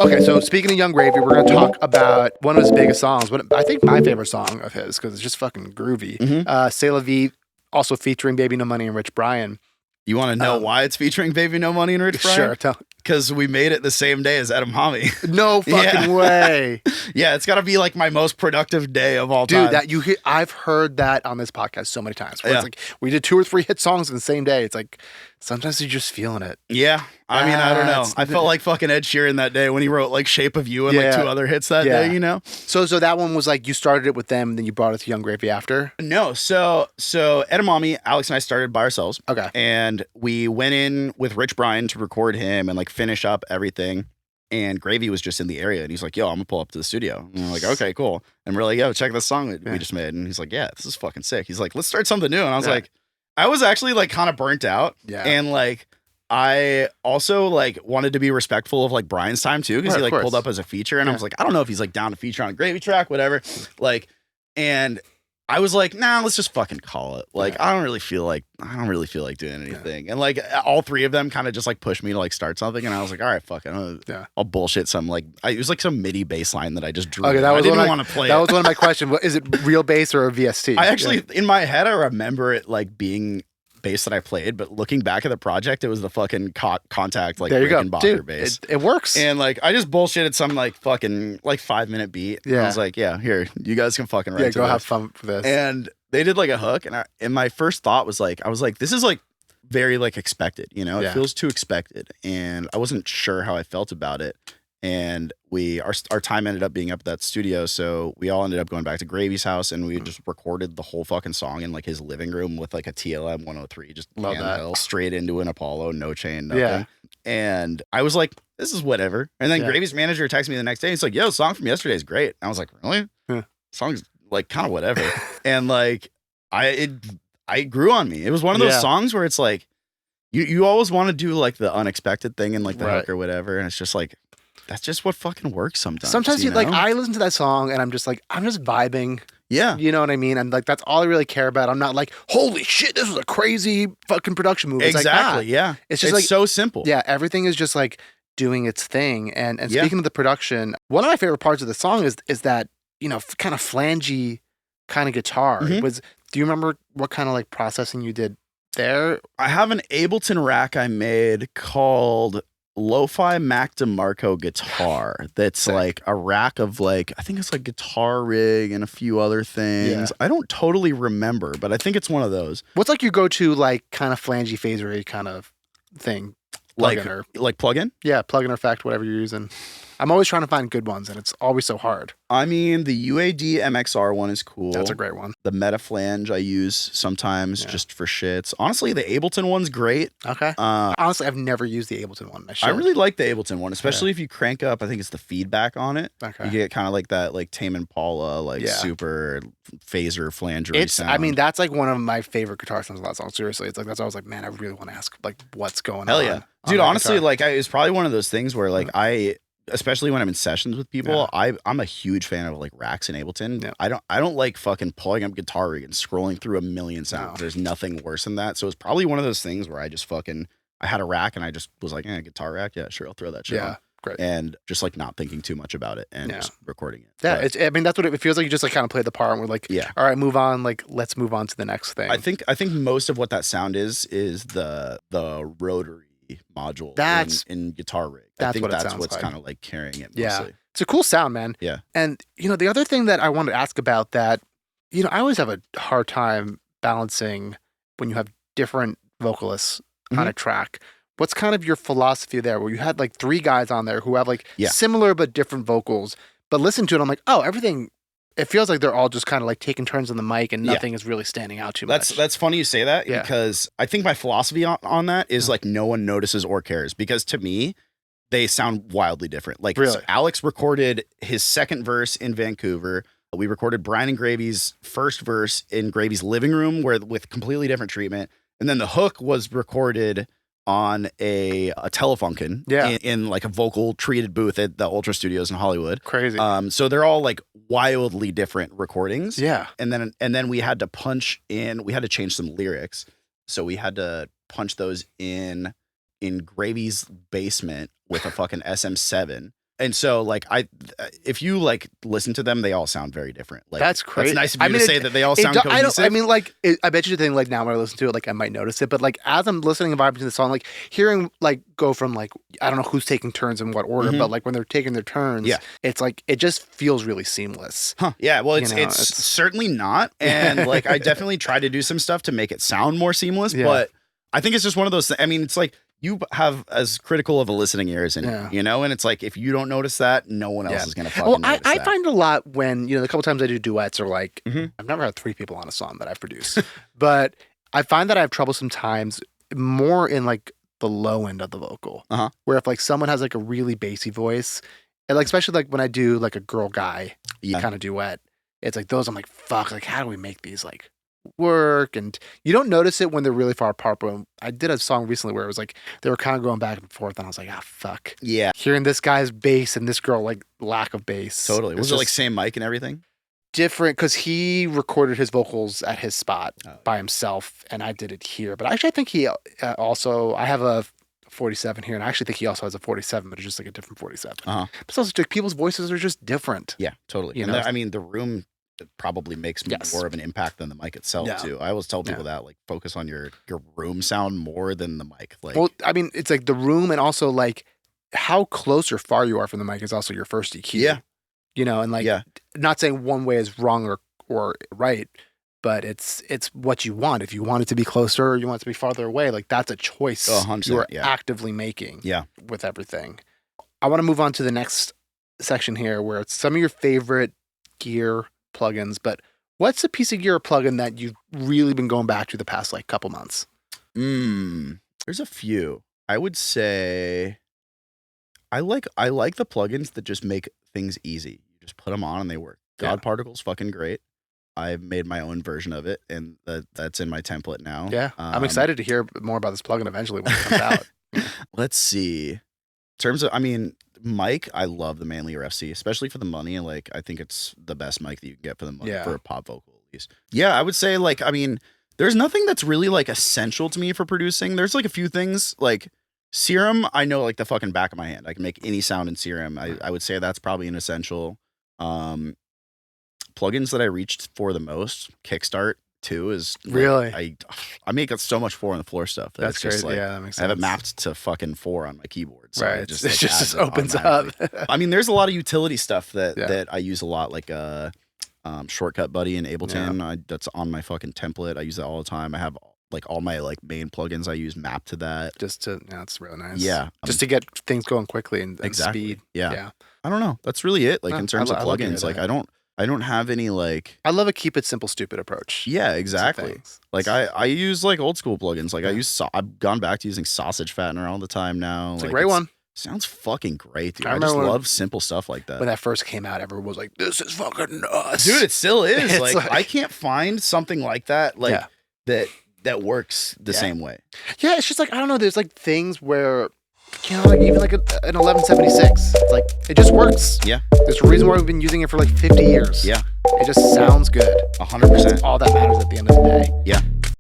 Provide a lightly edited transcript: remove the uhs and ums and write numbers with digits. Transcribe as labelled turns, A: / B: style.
A: Okay, so speaking of Young Gravy, we're going to talk about one of his biggest songs. I think my favorite song of his, because it's just fucking groovy. C'est La Vie, also featuring Baby No Money and Rich Brian.
B: You want to know why it's featuring Baby No Money and Rich Brian?
A: Sure.
B: Because we made it the same day as Edamame.
A: No fucking way.
B: Yeah, it's got to be like my most productive day of all time.
A: Dude, I've heard that on this podcast so many times. Where it's like we did 2 or 3 hit songs in the same day. It's like sometimes you're just feeling it.
B: Yeah. I mean, I don't know. I felt like fucking Ed Sheeran that day when he wrote like Shape of You and like 2 other hits that day, you know?
A: So that one was like you started it with them, then you brought it to Young Gravy after?
B: No. So Edamame, Alex and I started by ourselves.
A: Okay.
B: And we went in with Rich Brian to record him and like finish up everything. And Gravy was just in the area and he's like, yo, I'm gonna pull up to the studio. And we're like, okay, cool. And we're like, yo, check this song that we just made. And he's like, yeah, this is fucking sick. He's like, let's start something new. And I was like, I was actually like kind of burnt out. Yeah. And like, I also like wanted to be respectful of like Brian's time too, because he like pulled up as a feature and I was like, I don't know if he's like down to feature on a Gravy track, whatever. Like, and I was like, nah, let's just fucking call it. Like, I don't really feel like doing anything. And like all 3 of them kind of just like pushed me to like start something. And I was like, all right, fuck it. I'll bullshit some like, it was like some MIDI bass line that I just drew.
A: Okay,
B: I didn't want to play
A: That
B: it.
A: was one of my questions. Is it real bass or a VST?
B: I actually, in my head, I remember it like being bass that I played, but looking back at the project, it was the fucking Contact like Rickenbacker bass.
A: It works.
B: And like I just bullshitted some like fucking like 5-minute beat. Yeah. And I was like, yeah, here, you guys can fucking write.
A: Yeah, go have fun with this.
B: And they did like a hook, and my first thought was like, I was like, this is like very like expected, you know? It feels too expected, and I wasn't sure how I felt about it. And our time ended up being up at that studio, so we all ended up going back to Gravy's house, and we just recorded the whole fucking song in like his living room with like a TLM 103, just
A: love that,
B: straight into an Apollo, no chain, nothing. Yeah. And I was like, this is whatever. And then Gravy's manager texted me the next day. He's like, yo, the song from yesterday is great. And I was like, really? Song's like kind of whatever. And like I grew on me. It was one of those songs where it's like you always want to do like the unexpected thing and like the hook or whatever, and it's just like that's just what fucking works sometimes.
A: Sometimes you like I listen to that song and I'm just vibing.
B: Yeah.
A: You know what I mean? And like that's all I really care about. I'm not like, holy shit, this was a crazy fucking production movie.
B: Exactly.
A: It's
B: yeah.
A: It's just
B: it's
A: like
B: so simple.
A: Yeah, everything is just like doing its thing. And speaking of the production, one of my favorite parts of the song is that, you know, kind of flangey kind of guitar. Do you remember what kind of like processing you did there?
B: I have an Ableton rack I made called Lo-Fi Mac DeMarco guitar. That's like a rack of like, I think it's like Guitar Rig and a few other things. I don't totally remember, but I think it's one of those.
A: What's like your go-to like kind of flangey phasery kind of thing?
B: Like plugin?
A: Yeah, plugin effect, whatever you're using. I'm always trying to find good ones, and it's always so hard.
B: I mean, the UAD MXR one is cool.
A: That's a great one.
B: The Meta Flange I use sometimes just for shits. Honestly, the Ableton one's great.
A: Okay. Honestly, I've never used the Ableton one.
B: I really like the Ableton one, especially if you crank up, I think it's the feedback on it.
A: Okay.
B: You get kind of like that like Tame Impala, like super phaser flangery sound.
A: I mean, that's like one of my favorite guitar sounds of that song. Seriously. It's like, that's why I was like, man, I really want to ask like what's going on.
B: Hell yeah. Dude, honestly, like it's probably one of those things where like especially when I'm in sessions with people, I'm a huge fan of like racks in Ableton. Yeah. I don't like fucking pulling up Guitar Rig and scrolling through a million sounds. There's nothing worse than that. So it's probably one of those things where I just I had a rack and I just was like, guitar rack, yeah, sure, I'll throw that shit on.
A: Great.
B: And just like not thinking too much about it and just recording it.
A: Yeah, I mean that's what it feels like. You just like kind of play the part and we're like, all right, move on. Like let's move on to the next thing.
B: I think most of what that sound is the rotary module in Guitar Rig. I think that's what's kind of like carrying it mostly.
A: Yeah. It's a cool sound, man.
B: Yeah.
A: And you know, the other thing that I wanted to ask about that, you know, I always have a hard time balancing when you have different vocalists on a track. What's kind of your philosophy there where you had like 3 guys on there who have like similar but different vocals, but listen to it, I'm like, oh, everything, it feels like they're all just kind of like taking turns on the mic and nothing is really standing out too much.
B: That's funny you say that because I think my philosophy on that is like no one notices or cares, because to me, they sound wildly different. Like Alex recorded his second verse in Vancouver. We recorded Brian and Gravy's first verse in Gravy's living room with completely different treatment. And then the hook was recorded on a Telefunken in like a vocal treated booth at the Ultra Studios in Hollywood.
A: Crazy.
B: So they're all like wildly different recordings.
A: Yeah.
B: And then we had to change some lyrics. So we had to punch those in Gravy's basement with a fucking SM7. And so like if you like listen to them, they all sound very different. Like
A: That's crazy.
B: That's nice of you to say that they all sound cohesive.
A: I mean, like, I bet you the thing, like, now when I listen to it, like, I might notice it, but like, as I'm listening and vibing to the song, like, hearing like go from like, I don't know who's taking turns in what order, but like when they're taking their turns, it's like it just feels really seamless.
B: Yeah, well, it's certainly not, and like I definitely try to do some stuff to make it sound more seamless, but I think it's just one of those. I mean, it's like you have as critical of a listening ear as any, you know, and it's like if you don't notice that, no one else is gonna fucking notice that.
A: I find a lot when, you know, the couple times I do duets or like I've never had 3 people on a song that I've produced, but I find that I have trouble sometimes more in like the low end of the vocal, where if like someone has like a really bassy voice, and like especially like when I do like a girl guy kind of duet, it's like those I'm like, fuck, like how do we make these like work? And you don't notice it when they're really far apart. But I did a song recently where it was like they were kind of going back and forth, and I was like, ah, fuck.
B: Yeah.
A: Hearing this guy's bass and this girl like lack of bass.
B: Totally. Was it like same mic and everything?
A: Different, because he recorded his vocals at his spot by himself, and I did it here. But actually, I think he also, I have a 47 here, and I actually think he also has a 47, but it's just like a different 47. But it's also like people's voices are just different.
B: Yeah, totally. You know? I mean, the room probably makes more of an impact than the mic itself too. I always tell people that like focus on your room sound more than the mic. Like,
A: well, I mean, it's like the room, and also like how close or far you are from the mic is also your first EQ.
B: Yeah,
A: you know, and like not saying one way is wrong or right, but it's what you want. If you want it to be closer or you want it to be farther away, like that's a choice you are actively making. With everything. I want to move on to the next section here, where it's some of your favorite gear plugins, but what's a piece of gear or plugin that you've really been going back to the past like couple months?
B: There's a few. I would say I like the plugins that just make things easy. You just put them on and they work. God Particle's fucking great. I've made my own version of it, and that's in my template now. Yeah,
A: I'm excited to hear more about this plugin eventually when it comes out.
B: Let's see. In terms of, I mean, mic, I love the Manlier FC, especially for the money. Like, I think it's the best mic that you can get for the money for a pop vocal, at least. Yeah, I would say, like, I mean, there's nothing that's really like essential to me for producing. There's like a few things, like Serum, I know like the fucking back of my hand. I can make any sound in Serum. I would say that's probably an essential. Plugins that I reached for the most, Kickstart too, is
A: really
B: I make it so much 4 on the floor stuff.
A: That's crazy.
B: Like,
A: that makes sense.
B: I have it mapped to fucking 4 on my keyboard. So
A: it just opens up.
B: I mean, there's a lot of utility stuff that I use a lot, like Shortcut Buddy in Ableton. That's on my fucking template. I use that all the time. I have like all my like main plugins I use mapped to that.
A: That's really nice.
B: Yeah.
A: Just to get things going quickly and speed.
B: Yeah. I don't know. That's really it. Like in terms of plugins, like I don't have any like.
A: I love a keep it simple, stupid approach.
B: Yeah, exactly. Like I use like old school plugins. Like I've gone back to using Sausage Fattener all the time now.
A: It's a great one.
B: Sounds fucking great, dude. I just love simple stuff like that.
A: When that first came out, everyone was like, "This is fucking nuts,
B: dude." It still is. Like I can't find something like that. Like that works the same way.
A: Yeah, it's just like I don't know. There's like things where. You know, like even like an 1176, it's like it just works.
B: Yeah,
A: there's a reason why we've been using it for like 50 years.
B: Yeah,
A: it just sounds good.
B: 100%.
A: All that matters at the end of the day.
B: Yeah.